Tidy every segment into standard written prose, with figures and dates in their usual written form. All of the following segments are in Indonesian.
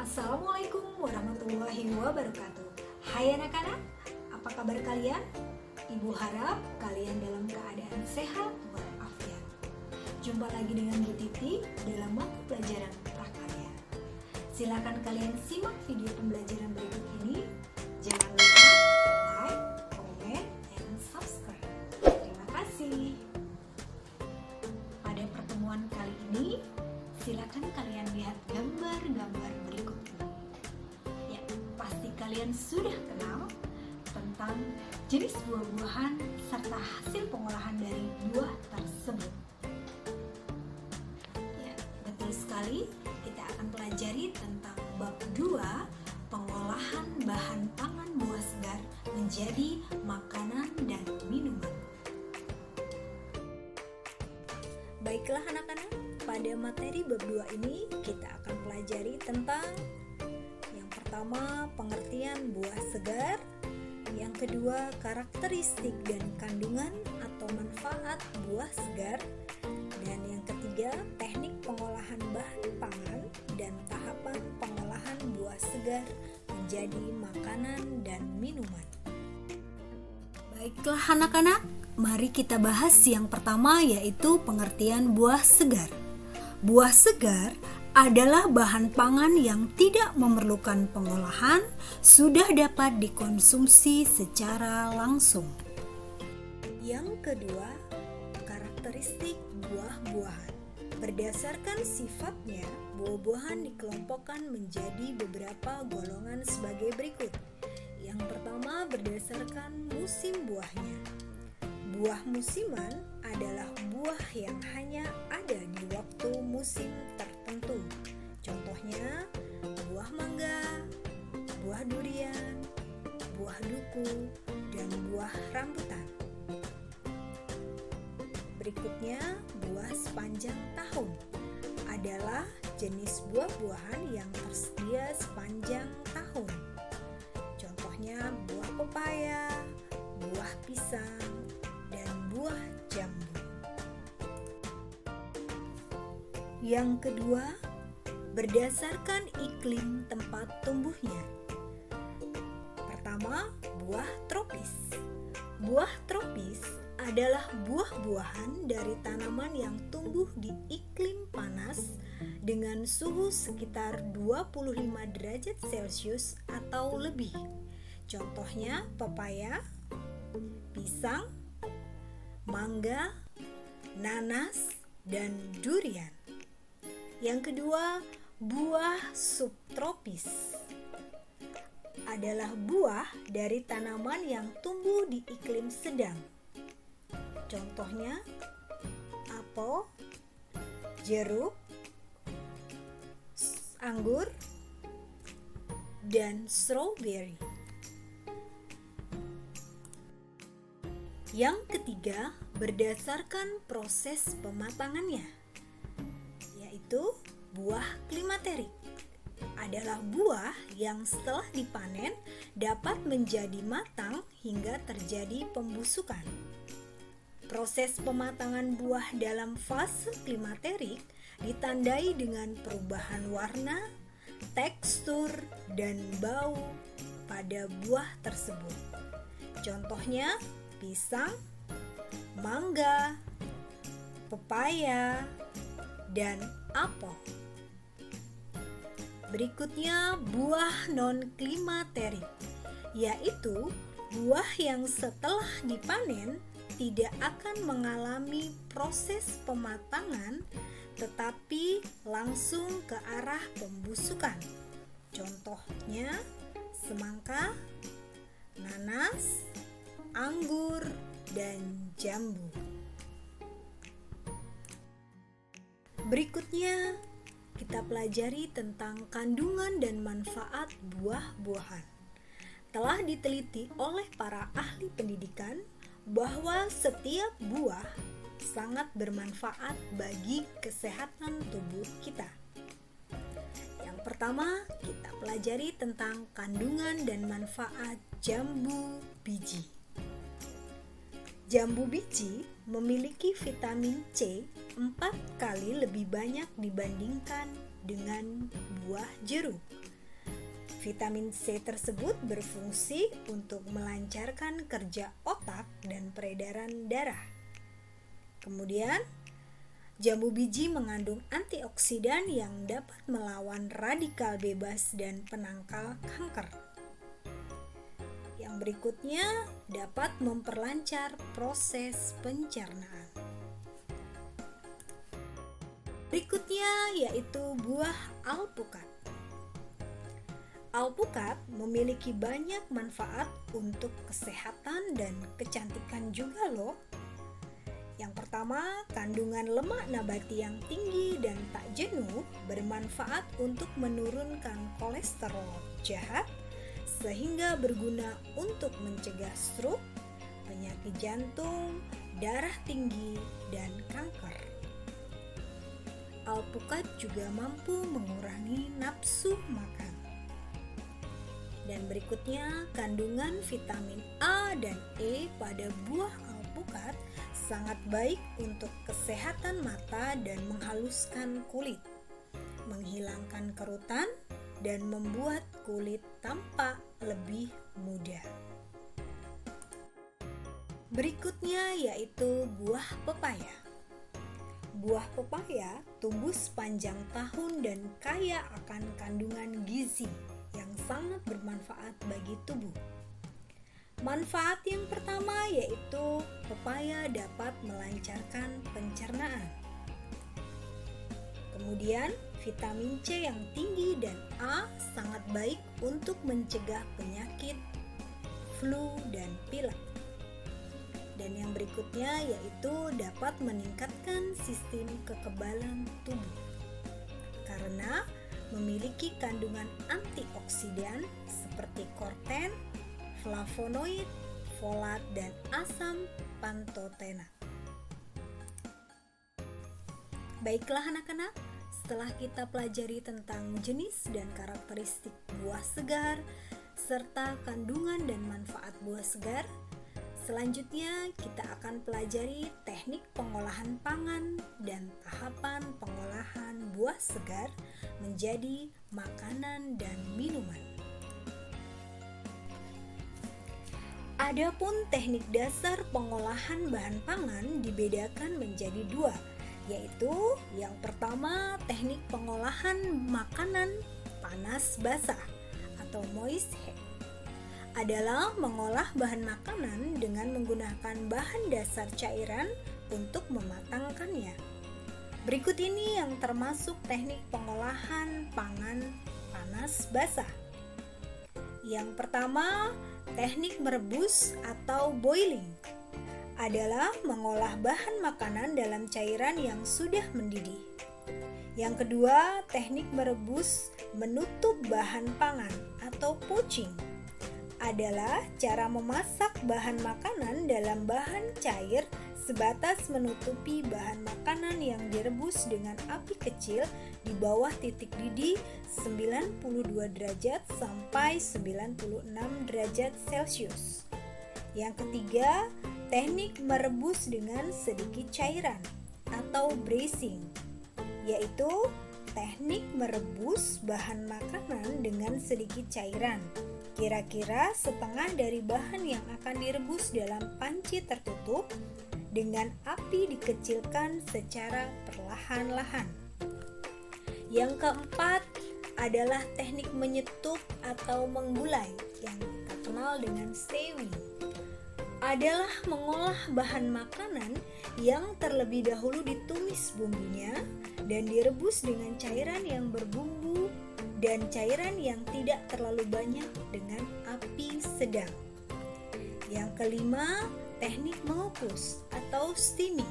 Assalamualaikum warahmatullahi wabarakatuh. Hai anak-anak, apa kabar kalian? Ibu harap kalian dalam keadaan sehat walafiat. Jumpa lagi dengan Bu Titi dalam mata pelajaran prakarya. Silakan kalian simak video pembelajaran berikut ini. Jangan lupa like, comment, and subscribe. Terima kasih. Pada pertemuan kali ini, silakan kalian lihat gambar-gambar berikut ini. Ya, pasti kalian sudah kenal tentang jenis buah-buahan serta hasil pengolahan dari buah tersebut. Ya, betul sekali. Kita akan pelajari tentang bab 2, pengolahan bahan pangan buah segar menjadi makanan dan minuman. Baiklah anak-anak, pada materi bab 2 ini kita akan pelajari tentang yang pertama pengertian buah segar, yang kedua karakteristik dan kandungan atau manfaat buah segar, dan yang ketiga teknik pengolahan bahan pangan dan tahapan pengolahan buah segar menjadi makanan dan minuman. Baiklah anak-anak, mari kita bahas yang pertama, yaitu pengertian buah segar. Buah segar adalah bahan pangan yang tidak memerlukan pengolahan, sudah dapat dikonsumsi secara langsung. Yang kedua, karakteristik buah-buahan. Berdasarkan sifatnya, buah-buahan dikelompokkan menjadi beberapa golongan sebagai berikut. Yang pertama, berdasarkan musim buahnya. Buah musiman adalah buah yang hanya ada di waktu musim tertentu. Contohnya buah mangga, buah durian, buah duku, dan buah rambutan. Berikutnya, buah sepanjang tahun adalah jenis buah-buahan yang tersedia sepanjang tahun. Contohnya buah pepaya, buah pisang, dan buah jambu. Yang kedua, berdasarkan iklim tempat tumbuhnya. Pertama, buah tropis. Buah tropis adalah buah-buahan dari tanaman yang tumbuh di iklim panas dengan suhu sekitar 25 derajat Celcius atau lebih. Contohnya pepaya, pisang, mangga, nanas, dan durian. Yang kedua, buah subtropis adalah buah dari tanaman yang tumbuh di iklim sedang. Contohnya apel, jeruk, anggur, dan strawberry. Yang ketiga, berdasarkan proses pematangannya, yaitu buah klimaterik. Adalah buah yang setelah dipanen dapat menjadi matang hingga terjadi pembusukan. Proses pematangan buah dalam fase klimaterik ditandai dengan perubahan warna, tekstur, dan bau pada buah tersebut. Contohnya pisang, mangga, pepaya, dan apel. Berikutnya buah non-klimaterik, yaitu buah yang setelah dipanen tidak akan mengalami proses pematangan tetapi langsung ke arah pembusukan. Contohnya semangka, nanas, anggur, dan jambu. Berikutnya kita pelajari tentang kandungan dan manfaat buah-buahan. Telah diteliti oleh para ahli pendidikan bahwa setiap buah sangat bermanfaat bagi kesehatan tubuh kita. Yang pertama, kita pelajari tentang kandungan dan manfaat jambu biji. Jambu biji memiliki vitamin C 4 kali lebih banyak dibandingkan dengan buah jeruk. Vitamin C tersebut berfungsi untuk melancarkan kerja otak dan peredaran darah. Kemudian, jambu biji mengandung antioksidan yang dapat melawan radikal bebas dan penangkal kanker. Yang berikutnya dapat memperlancar proses pencernaan. Berikutnya yaitu buah alpukat. Alpukat memiliki banyak manfaat untuk kesehatan dan kecantikan juga loh. Yang pertama, kandungan lemak nabati yang tinggi dan tak jenuh bermanfaat untuk menurunkan kolesterol jahat sehingga berguna untuk mencegah stroke, penyakit jantung, darah tinggi, dan kanker. Alpukat juga mampu mengurangi nafsu makan. Dan berikutnya, kandungan vitamin A dan E pada buah alpukat sangat baik untuk kesehatan mata dan menghaluskan kulit, menghilangkan kerutan, dan membuat kulit tampak lebih muda. Berikutnya yaitu buah pepaya. Buah pepaya tumbuh sepanjang tahun dan kaya akan kandungan gizi yang sangat bermanfaat bagi tubuh. Manfaat yang pertama yaitu pepaya dapat melancarkan pencernaan. Kemudian, vitamin C yang tinggi dan A sangat baik untuk mencegah penyakit flu dan pilek. Dan yang berikutnya yaitu dapat meningkatkan sistem kekebalan tubuh. Karena memiliki kandungan antioksidan seperti korten, flavonoid, folat, dan asam pantotenat. Baiklah anak-anak, setelah kita pelajari tentang jenis dan karakteristik buah segar, serta kandungan dan manfaat buah segar, selanjutnya kita akan pelajari teknik pengolahan pangan dan tahapan pengolahan buah segar menjadi makanan dan minuman. Adapun teknik dasar pengolahan bahan pangan dibedakan menjadi dua, yaitu yang pertama teknik pengolahan makanan panas basah atau moist heat adalah mengolah bahan makanan dengan menggunakan bahan dasar cairan untuk mematangkannya. Berikut ini yang termasuk teknik pengolahan pangan panas basah. Yang pertama, teknik merebus atau boiling adalah mengolah bahan makanan dalam cairan yang sudah mendidih. Yang kedua, teknik merebus menutup bahan pangan atau poaching adalah cara memasak bahan makanan dalam bahan cair sebatas menutupi bahan makanan yang direbus dengan api kecil di bawah titik didih 92 derajat sampai 96 derajat Celcius. Yang ketiga, teknik merebus dengan sedikit cairan atau braising, yaitu teknik merebus bahan makanan dengan sedikit cairan, kira-kira setengah dari bahan yang akan direbus dalam panci tertutup dengan api dikecilkan secara perlahan-lahan. Yang keempat adalah teknik menyetup atau menggulai yang kita kenal dengan stewing. Adalah mengolah bahan makanan yang terlebih dahulu ditumis bumbunya dan direbus dengan cairan yang berbumbu dan cairan yang tidak terlalu banyak dengan api sedang. Yang kelima, teknik mengukus atau steaming.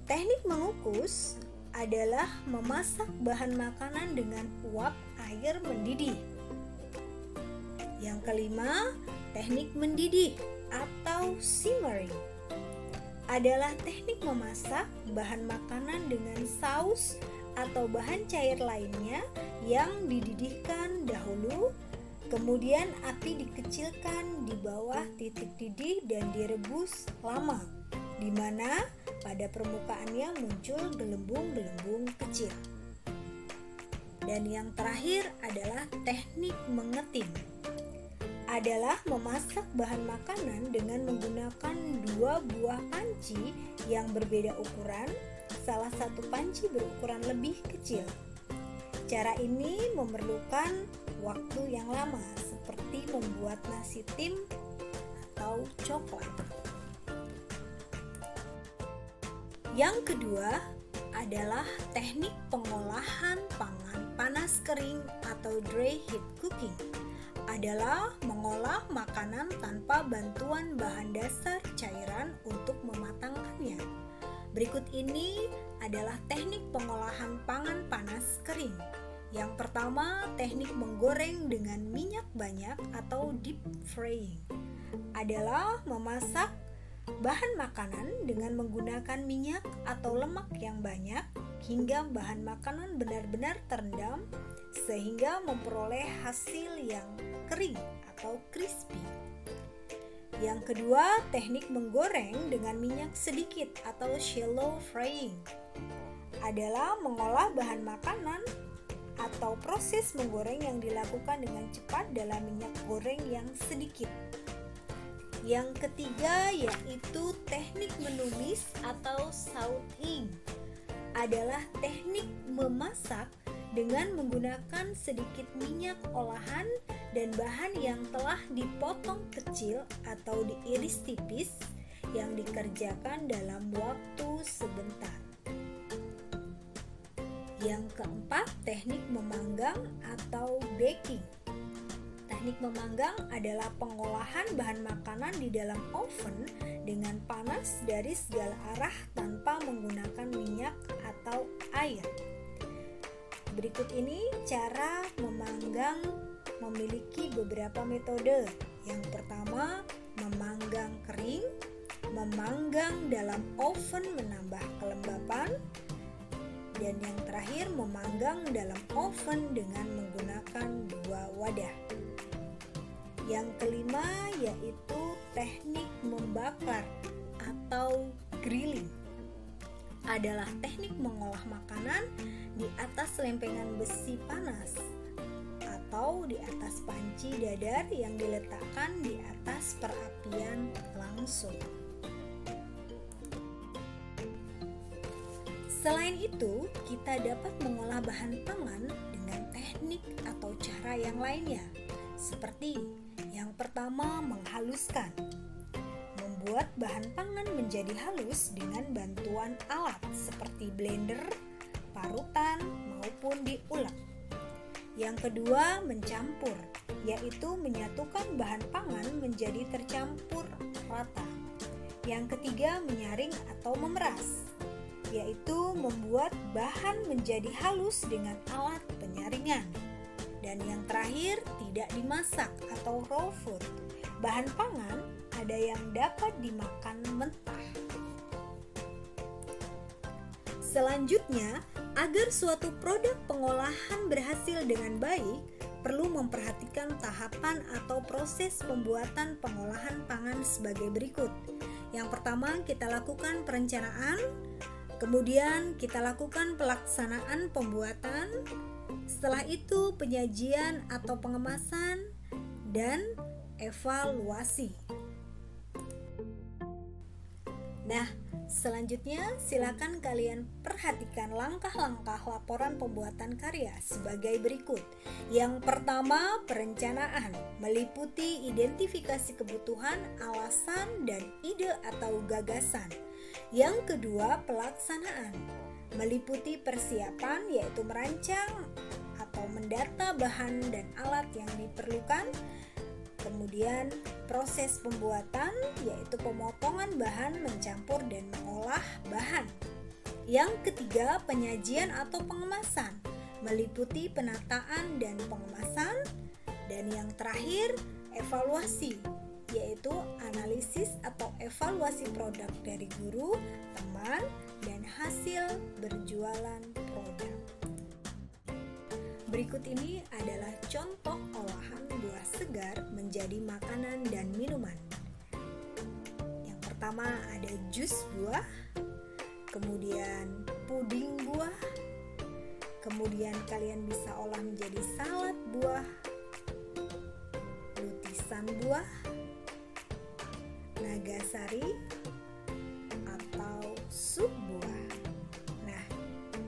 Teknik mengukus adalah memasak bahan makanan dengan uap air mendidih. Yang kelima, teknik mendidih atau simmering adalah teknik memasak bahan makanan dengan saus atau bahan cair lainnya yang dididihkan dahulu, kemudian api dikecilkan di bawah titik didih dan direbus lama, di mana pada permukaannya muncul gelembung-gelembung kecil. Dan yang terakhir adalah teknik mengetim. Adalah memasak bahan makanan dengan menggunakan 2 buah panci yang berbeda ukuran. Salah satu panci berukuran lebih kecil. Cara ini memerlukan waktu yang lama, seperti membuat nasi tim atau coklat. Yang kedua adalah teknik pengolahan pangan panas kering atau dry heat cooking. Adalah mengolah makanan tanpa bantuan bahan dasar cairan untuk mematangkannya. Berikut ini adalah teknik pengolahan pangan panas kering. Yang pertama, teknik menggoreng dengan minyak banyak atau deep frying. Adalah memasak bahan makanan dengan menggunakan minyak atau lemak yang banyak hingga bahan makanan benar-benar terendam sehingga memperoleh hasil yang kering atau crispy. Yang kedua, teknik menggoreng dengan minyak sedikit atau shallow frying. Adalah mengolah bahan makanan atau proses menggoreng yang dilakukan dengan cepat dalam minyak goreng yang sedikit. Yang ketiga yaitu teknik menumis atau sautéing. Adalah teknik memasak dengan menggunakan sedikit minyak olahan dan bahan yang telah dipotong kecil atau diiris tipis yang dikerjakan dalam waktu sebentar. Yang keempat, teknik memanggang atau baking. Teknik memanggang adalah pengolahan bahan makanan di dalam oven dengan panas dari segala arah tanpa menggunakan minyak atau air. Berikut ini cara memanggang memiliki beberapa metode. Yang pertama, memanggang kering, memanggang dalam oven menambah kelembapan, dan yang terakhir memanggang dalam oven dengan menggunakan 2 wadah. Yang kelima yaitu teknik membakar atau grilling. Adalah teknik mengolah makanan di atas lempengan besi panas atau di atas panci dadar yang diletakkan di atas perapian langsung. Selain itu, kita dapat mengolah bahan pangan dengan teknik atau cara yang lainnya, seperti yang pertama, menghaluskan. Membuat bahan pangan menjadi halus dengan bantuan alat seperti blender, parutan, maupun diulek. Yang kedua, mencampur, yaitu menyatukan bahan pangan menjadi tercampur rata. Yang ketiga, menyaring atau memeras, yaitu membuat bahan menjadi halus dengan alat penyaringan. Dan yang terakhir, tidak dimasak atau raw food. Bahan pangan ada yang dapat dimakan mentah. Selanjutnya, agar suatu produk pengolahan berhasil dengan baik, perlu memperhatikan tahapan atau proses pembuatan pengolahan pangan sebagai berikut. Yang pertama, kita lakukan perencanaan, kemudian kita lakukan pelaksanaan pembuatan, setelah itu penyajian atau pengemasan, dan evaluasi. Nah, selanjutnya silakan kalian perhatikan langkah-langkah laporan pembuatan karya sebagai berikut. Yang pertama, perencanaan, meliputi identifikasi kebutuhan, alasan, dan ide atau gagasan. Yang kedua, pelaksanaan, meliputi persiapan yaitu merancang atau mendata bahan dan alat yang diperlukan. Kemudian proses pembuatan yaitu pemotongan bahan, mencampur dan mengolah bahan. Yang ketiga, penyajian atau pengemasan, meliputi penataan dan pengemasan. Dan yang terakhir, evaluasi, yaitu analisis atau evaluasi produk dari guru, teman, dan hasil berjualan produk. Berikut ini adalah contoh olahan buah segar menjadi makanan dan minuman. Yang pertama ada jus buah, kemudian puding buah, Kemudian kalian bisa olah menjadi salad buah, lutisan buah, nagasari, atau sup buah. Nah,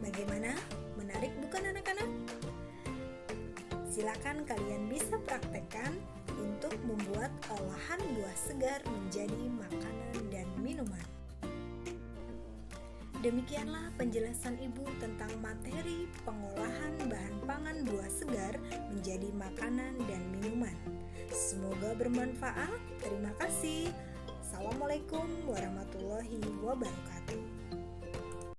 bagaimana? Menarik bukan anak-anak? Silakan kalian bisa praktekkan untuk membuat olahan buah segar menjadi makanan dan minuman. Demikianlah penjelasan Ibu tentang materi pengolahan bahan pangan buah segar menjadi makanan dan minuman. Semoga bermanfaat. Terima kasih. Assalamualaikum warahmatullahi wabarakatuh.